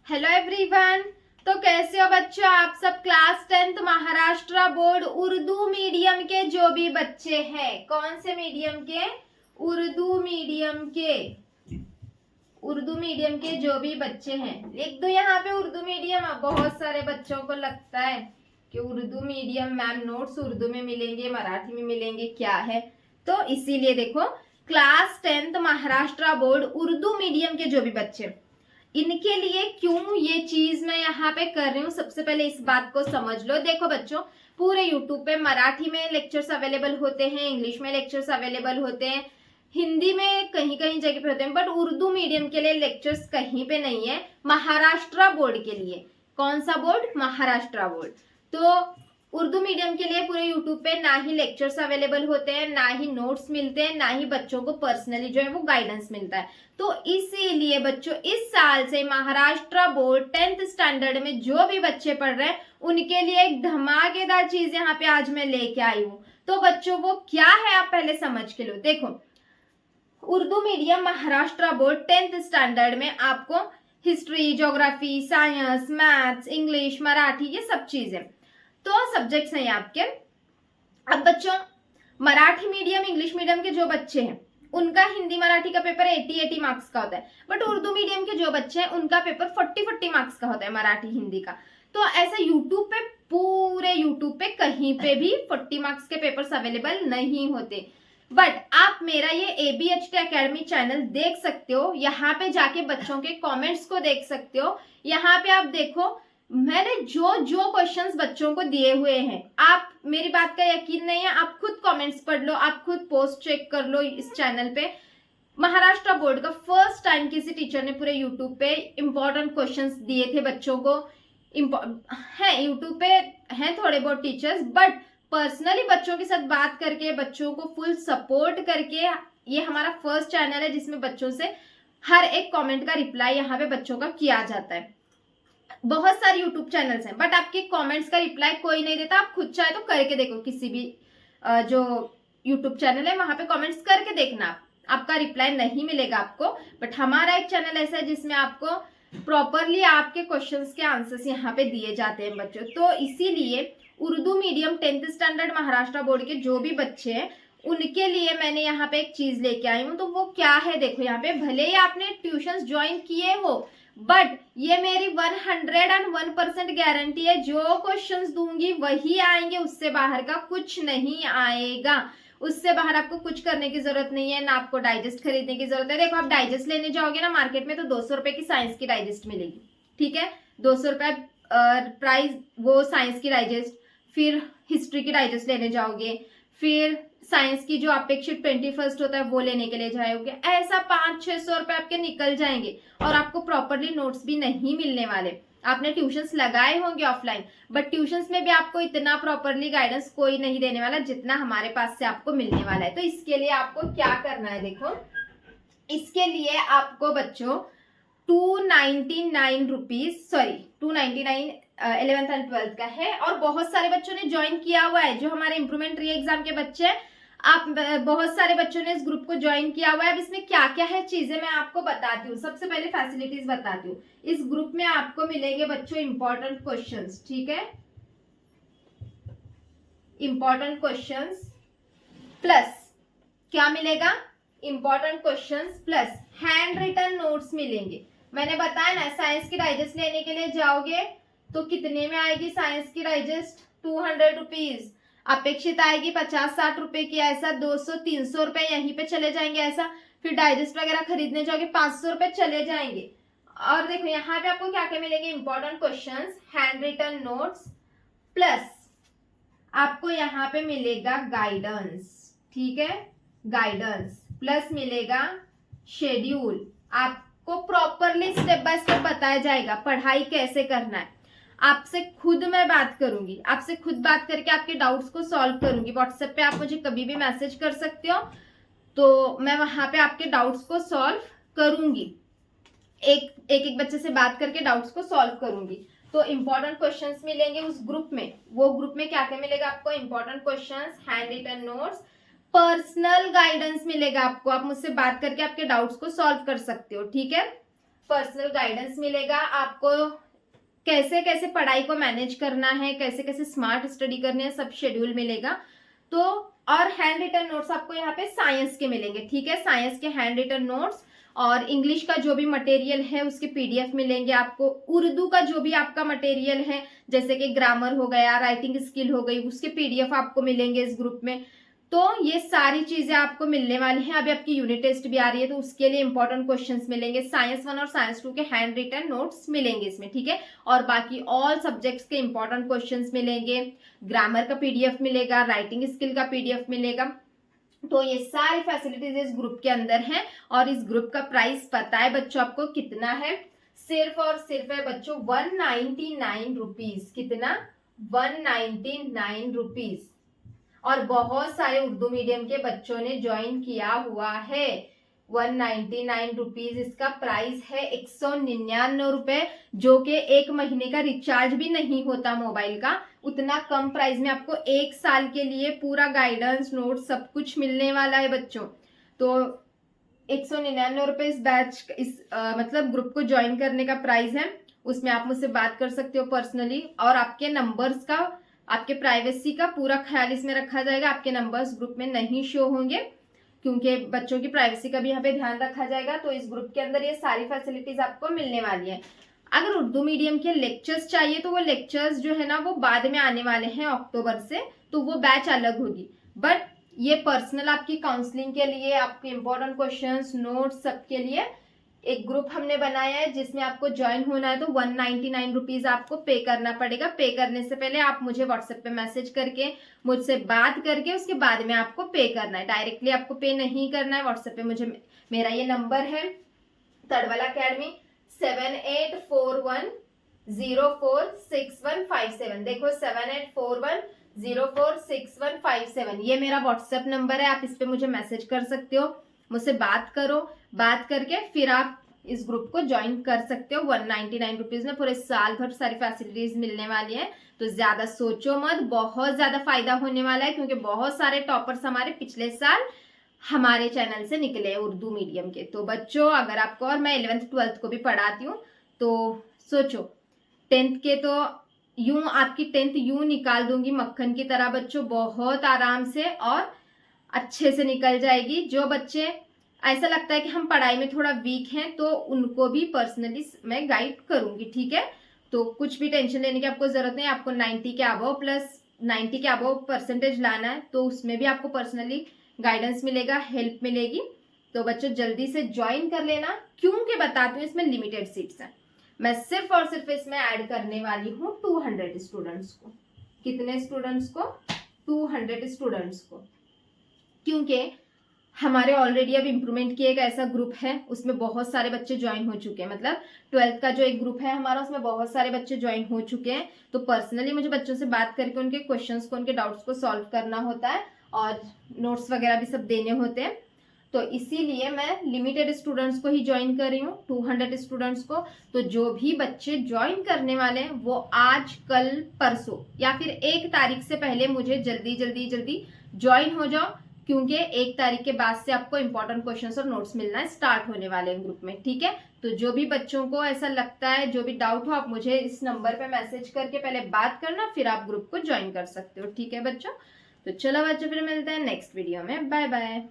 Hello everyone. तो कैसे हो बच्चों आप सब। Class 10th Maharashtra board Urdu medium के जो भी बच्चे हैं, कौन से मीडियम के? उर्दू मीडियम के जो भी बच्चे हैं, लिख दो यहाँ पे उर्दू मीडियम। बहुत सारे बच्चों को लगता है कि Urdu medium ma'am notes Urdu में मिलेंगे, मराठी में मिलेंगे, क्या है। तो इसीलिए देखो, class 10th Maharashtra board Urdu medium के जो भी बच्चे, इनके लिए क्यों ये चीज मैं यहाँ पे कर रही हूँ, सबसे पहले इस बात को समझ लो। देखो बच्चों, पूरे यूट्यूब पे मराठी में लेक्चर्स अवेलेबल होते हैं, इंग्लिश में लेक्चर्स अवेलेबल होते हैं, हिंदी में कहीं कहीं जगह पे होते हैं, बट उर्दू मीडियम के लिए लेक्चर्स कहीं पे नहीं है। महाराष्ट्र बोर्ड के लिए, कौन सा बोर्ड? महाराष्ट्र बोर्ड। तो उर्दू मीडियम के लिए पूरे यूट्यूब पे ना ही लेक्चर्स अवेलेबल होते हैं, ना ही नोट्स मिलते हैं, ना ही बच्चों को पर्सनली जो है वो गाइडेंस मिलता है। तो इसीलिए बच्चों, इस साल से महाराष्ट्र बोर्ड 10th स्टैंडर्ड में जो भी बच्चे पढ़ रहे हैं, उनके लिए एक धमाकेदार चीज यहाँ पे आज मैं लेके आई हूँ। तो बच्चों वो क्या है, आप पहले समझ के लो। देखो, Urdu medium Maharashtra board 10th standard में आपको history, geography, science, maths, English, Marathi, ये सब चीजें, तो सब्जेक्ट्स हैं आपके। अब बच्चों, मराठी मीडियम, इंग्लिश मीडियम के जो बच्चे हैं, उनका हिंदी मराठी का पेपर 80 मार्क्स का होता है, बट उर्दू मीडियम के जो बच्चे हैं उनका पेपर 40 मार्क्स का होता है, मराठी हिंदी का। तो ऐसे यूट्यूब पे, पूरे यूट्यूब पे कहीं पे भी 40 मार्क्स के पेपर्स अवेलेबल नहीं होते। बट आप मेरा ये ABHT अकेडमी चैनल देख सकते हो, यहाँ पे जाके बच्चों के कमेंट्स को देख सकते हो। यहाँ पे आप देखो, मैंने जो जो क्वेश्चंस बच्चों को दिए हुए हैं, आप, मेरी बात का यकीन नहीं है, आप खुद कमेंट्स पढ़ लो, आप खुद पोस्ट चेक कर लो इस चैनल पे। महाराष्ट्र बोर्ड का फर्स्ट टाइम किसी टीचर ने पूरे यूट्यूब पे इंपॉर्टेंट क्वेश्चंस दिए थे बच्चों को। है यूट्यूब पे हैं थोड़े बहुत टीचर्स, बट पर्सनली बच्चों के साथ बात करके, बच्चों को फुल सपोर्ट करके, ये हमारा फर्स्ट चैनल है जिसमें बच्चों से हर एक कमेंट का रिप्लाई यहाँ पे बच्चों का किया जाता है। बहुत सारे यूट्यूब चैनल्स हैं, बट आपके कमेंट्स का रिप्लाई कोई नहीं देता। आप खुद चाहे तो करके देखो, किसी भी जो यूट्यूब चैनल है वहां पे कमेंट्स करके देखना, आपका रिप्लाई नहीं मिलेगा आपको। बट हमारा एक चैनल ऐसा है जिसमें आपको प्रॉपरली आपके क्वेश्चंस के आंसर्स यहाँ पे दिए जाते हैं बच्चों। तो इसीलिए Urdu medium 10th standard Maharashtra board के जो भी बच्चे हैं, उनके लिए मैंने यहाँ पे एक चीज लेके आई हूँ। तो वो क्या है, देखो यहाँ पे, भले ही आपने ट्यूशन ज्वाइन किए हो, बट ये मेरी 101% गारंटी है, जो क्वेश्चंस दूंगी वही आएंगे, उससे बाहर का कुछ नहीं आएगा। उससे बाहर आपको कुछ करने की जरूरत नहीं है, ना आपको डाइजेस्ट खरीदने की जरूरत है। देखो, आप डाइजेस्ट लेने जाओगे ना मार्केट में, तो 200 रुपए की साइंस की डाइजेस्ट मिलेगी, ठीक है, 200 रुपए प्राइस वो साइंस की डाइजेस्ट। फिर हिस्ट्री की डाइजेस्ट लेने जाओगे, फिर साइंस की जो अपेक्षित 21st होता है वो लेने के लिए जाओगे, ऐसा 500-600 रुपए आपके निकल जाएंगे, और आपको प्रॉपरली नोट्स भी नहीं मिलने वाले। आपने ट्यूशंस लगाए होंगे ऑफलाइन, बट ट्यूशंस में भी आपको इतना प्रॉपरली गाइडेंस कोई नहीं देने वाला जितना हमारे पास से आपको मिलने वाला है। तो इसके लिए आपको क्या करना है, देखो, इसके लिए आपको बच्चों 299 rupees, sorry 299 11th and 12th का है, और बहुत सारे बच्चों ने ज्वाइन किया हुआ है, जो हमारे इंप्रूवमेंट री एग्जाम के बच्चे हैं, आप बहुत सारे बच्चों ने इस ग्रुप को ज्वाइन किया हुआ है। अब इसमें क्या क्या है चीजें मैं आपको बताती हूँ। सबसे पहले फैसिलिटीज बताती हूँ। इस ग्रुप में आपको मिलेंगे बच्चों इंपॉर्टेंट क्वेश्चंस, ठीक है, इंपॉर्टेंट क्वेश्चंस प्लस क्या मिलेगा, important questions plus hand written notes मिलेंगे। मैंने बताया ना, साइंस की डाइजेस्ट लेने के लिए जाओगे तो कितने में आएगी साइंस की डाइजेस्ट? 200 रुपीज। अपेक्षित आएगी 50-60 रुपए की, ऐसा 200-300 रुपए यहीं पे चले जाएंगे ऐसा। फिर डाइजेस्ट वगैरह खरीदने जाओगे 500 रुपए चले जाएंगे। और देखो यहाँ पे आपको क्या क्या मिलेंगे, important questions, hand written notes, plus आपको यहाँ पे मिलेगा गाइडेंस, ठीक है, गाइडेंस प्लस मिलेगा शेड्यूल। आपको प्रॉपरली स्टेप बाय स्टेप बताया जाएगा पढ़ाई कैसे करना है। आपसे खुद मैं बात करूंगी, आपसे खुद बात करके आपके डाउट्स को सॉल्व करूंगी। व्हाट्सएप पे आप मुझे कभी भी मैसेज कर सकते हो, तो मैं वहां पे आपके डाउट्स को सॉल्व करूंगी, एक बच्चे से बात करके डाउट्स को सॉल्व करूंगी। तो इंपॉर्टेंट क्वेश्चंस मिलेंगे उस ग्रुप में। वो ग्रुप में क्या क्या मिलेगा आपको, important questions, hand written notes, personal guidance मिलेगा आपको, आप मुझसे बात करके आपके डाउट्स को सॉल्व कर सकते हो, ठीक है। पर्सनल गाइडेंस मिलेगा आपको, कैसे कैसे पढ़ाई को मैनेज करना है, कैसे कैसे स्मार्ट स्टडी करनी है, सब शेड्यूल मिलेगा। तो और हैंड रिटन नोट्स आपको यहाँ पे साइंस के मिलेंगे, ठीक है, साइंस के हैंड रिटन नोट्स, और इंग्लिश का जो भी मटेरियल है उसके पीडीएफ मिलेंगे आपको। उर्दू का जो भी आपका मटेरियल है, जैसे कि ग्रामर हो गया, राइटिंग स्किल हो गई, उसके पीडीएफ आपको मिलेंगे इस ग्रुप में। तो ये सारी चीजें आपको मिलने वाली हैं। अभी आपकी यूनिट टेस्ट भी आ रही है, तो उसके लिए इंपॉर्टेंट क्वेश्चंस मिलेंगे। साइंस 1 और साइंस 2 के हैंड रिटन नोट्स मिलेंगे इसमें, ठीक है, और बाकी ऑल सब्जेक्ट्स के इंपॉर्टेंट क्वेश्चंस मिलेंगे। ग्रामर का पीडीएफ मिलेगा, राइटिंग स्किल का पीडीएफ मिलेगा। तो ये सारी फैसिलिटीज इस ग्रुप के अंदर हैं। और इस ग्रुप का प्राइस पता है बच्चों आपको कितना है? सिर्फ और सिर्फ है बच्चों 199 रुपीज। कितना? 199 रुपीज। और बहुत सारे उर्दू मीडियम के बच्चों ने ज्वाइन किया हुआ है। 199 रुपीज इसका प्राइस है। 199 रुपए, जो कि 1 महीने का रिचार्ज भी नहीं होता मोबाइल का। उतना कम प्राइस में आपको 1 साल के लिए पूरा गाइडेंस, नोट, सब कुछ मिलने वाला है बच्चों। तो 199 रुपए इस बैच, मतलब ग्रुप को ज्वाइन करने का प्राइस है। उसमें आप मुझसे बात कर सकते हो पर्सनली, और आपके नंबर्स का, आपके प्राइवेसी का पूरा ख्याल इसमें रखा जाएगा। आपके नंबर्स ग्रुप में नहीं शो होंगे, क्योंकि बच्चों की प्राइवेसी का भी यहाँ पे ध्यान रखा जाएगा। तो इस ग्रुप के अंदर ये सारी फैसिलिटीज आपको मिलने वाली है। अगर उर्दू मीडियम के लेक्चर्स चाहिए तो वो लेक्चर्स जो है ना वो बाद में आने वाले हैं अक्टूबर से, तो वो बैच अलग होगी। बट ये पर्सनल आपकी काउंसलिंग के लिए, आपके इंपॉर्टेंट क्वेश्चंस, नोट्स, सबके लिए एक ग्रुप हमने बनाया है, जिसमें आपको ज्वाइन होना है। तो 199 रुपीज आपको पे करना पड़ेगा। पे करने से पहले आप मुझे व्हाट्सएप पे मैसेज करके मुझसे बात करके उसके बाद में आपको पे करना है। डायरेक्टली आपको पे नहीं करना है। व्हाट्सएप पे मुझे, मेरा ये नंबर है तड़वल अकेडमी 7841046157। देखो 7841046157, ये मेरा व्हाट्सएप नंबर है। आप इस पे मुझे मैसेज कर सकते हो, मुझसे बात करो, बात करके फिर आप इस ग्रुप को ज्वाइन कर सकते हो। 199 रुपीज में पूरे साल भर सारी फैसिलिटीज मिलने वाली है। तो ज्यादा सोचो मत, बहुत ज्यादा फायदा होने वाला है, क्योंकि बहुत सारे टॉपर्स हमारे पिछले साल हमारे चैनल से निकले उर्दू मीडियम के। तो बच्चों, अगर आपको, और मैं 11th 12th को भी पढ़ाती हूँ, तो सोचो 10th के तो यूं आपकी 10th यूं निकाल दूंगी मक्खन की तरह बच्चों, बहुत आराम से और अच्छे से निकल जाएगी। जो बच्चे ऐसा लगता है कि हम पढ़ाई में थोड़ा वीक हैं, तो उनको भी पर्सनली मैं गाइड करूंगी, ठीक है। तो कुछ भी टेंशन लेने की आपको जरूरत नहीं। आपको 90 के अबव प्लस 90 के अबव परसेंटेज लाना है, तो उसमें भी आपको पर्सनली गाइडेंस मिलेगा, हेल्प मिलेगी। तो बच्चों जल्दी से ज्वाइन कर लेना, क्योंकि बताती हूँ इसमें लिमिटेड सीट्स हैं। मैं सिर्फ और सिर्फ इसमें ऐड करने वाली हूँ 200 स्टूडेंट्स को। कितने स्टूडेंट्स को? 200 स्टूडेंट्स को, क्योंकि हमारे ऑलरेडी अब इम्प्रूवमेंट किए एक ऐसा ग्रुप है, उसमें बहुत सारे बच्चे ज्वाइन हो चुके हैं। मतलब 12th का जो एक ग्रुप है हमारा, उसमें बहुत सारे बच्चे ज्वाइन हो चुके हैं। तो पर्सनली मुझे बच्चों से बात करके उनके क्वेश्चंस को, उनके डाउट्स को सॉल्व करना होता है, और नोट्स वगैरह भी सब देने होते हैं। तो इसीलिए मैं लिमिटेड स्टूडेंट्स को ही ज्वाइन कर रही हूँ, 200 स्टूडेंट्स को। तो जो भी बच्चे ज्वाइन करने वाले हैं वो आज, कल, परसों या फिर 1 तारीख से पहले मुझे जल्दी जल्दी जल्दी ज्वाइन हो जाओ, क्योंकि 1 तारीख के बाद से आपको इंपॉर्टेंट क्वेश्चंस और नोट्स मिलना स्टार्ट होने वाले हैं ग्रुप में, ठीक है। तो जो भी बच्चों को ऐसा लगता है, जो भी डाउट हो, आप मुझे इस नंबर पे मैसेज करके पहले बात करना, फिर आप ग्रुप को ज्वाइन कर सकते हो, ठीक है बच्चों। तो चलो बच्चों, फिर मिलते हैं नेक्स्ट वीडियो में। Bye bye.